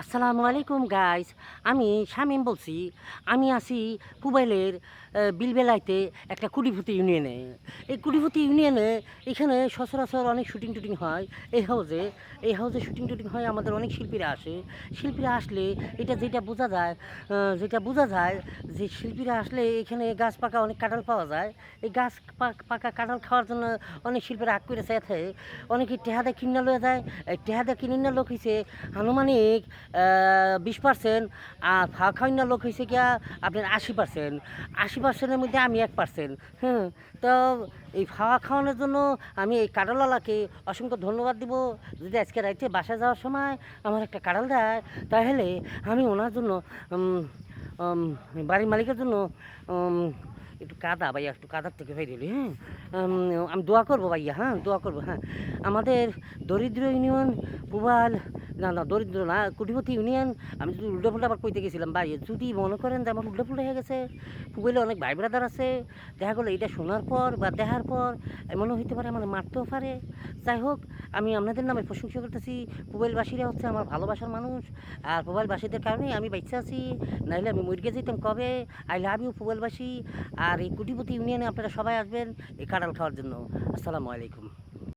আসসালামু আলাইকুম গাইস। আমি শামীম বলছি। আমি আছি পুবাইলের বিলবেলাইতে একটা কুড়িভূতি ইউনিয়নে। এই কুড়িভূতি ইউনিয়নে এখানে সচরাচর অনেক শুটিং টুটিং হয়। এই হাউজে শুটিং টুটিং হয়, আমাদের অনেক শিল্পীরা আসে। শিল্পীরা আসলে এটা যেটা বোঝা যায় যে শিল্পীরা আসলে এখানে গাছ পাকা অনেক কাঁঠাল পাওয়া যায়। এই গাছ পাকা কাঁঠাল খাওয়ার জন্য অনেক শিল্পীরা আগ করে চেয়ে থাকে। অনেকে টেহাদা কিনা লয়ে যায়। এই টেহাদা কিনে না লোক হইছে আনুমানিক 20%, আর ফাওয়া খাওয়ানোর লোক হয়েছে গিয়া আপনার 80%। 80%-এর মধ্যে আমি 1%। হ্যাঁ, তো এই ফাওয়া খাওয়ানোর জন্য আমি এই কাঁঠালওয়ালাকে অসংখ্য ধন্যবাদ দিব। যদি আজকে রাইতে বাসায় যাওয়ার সময় আমার একটা কাঁঠাল দেয়, তাহলে আমি ওনার জন্য বাড়ির মালিকের জন্য একটু কাদা ভাইয়া, একটু কাদার থেকে ফেরে এলি। হ্যাঁ, আমি দোয়া করবো ভাইয়া, হ্যাঁ দোয়া করবো। হ্যাঁ, আমাদের দরিদ্র ইউনিয়ন পুবাল, না দরিদ্র না, কুটিপতি ইউনিয়ন। আমি যদি উল্টোপাল্টা আবার কইতে গেছিলাম ভাই, যদি মনে করেন যে আমার উল্টোপাল্টা হয়ে গেছে, পুবাইলে অনেক ভাই ব্রাদার আছে, দেখা গেলো এটা শোনার পর বা দেখার পর এমনও হইতে পারে আমার মারতেও পারে। যাই হোক, আমি আপনাদের নামে প্রশংসা করতেছি। পুবাইলবাসীরা হচ্ছে আমার ভালোবাসার মানুষ, আর পুবাইলবাসীদের কারণেই আমি বেঁচে আছি, নাইলে আমি মরিগে যেতাম কবে। I love you পুবাইলবাসী। আর এই কুটিপতি ইউনিয়নে আপনারা সবাই আসবেন এই কাঁঠাল খাওয়ার জন্য। আসসালামু আলাইকুম।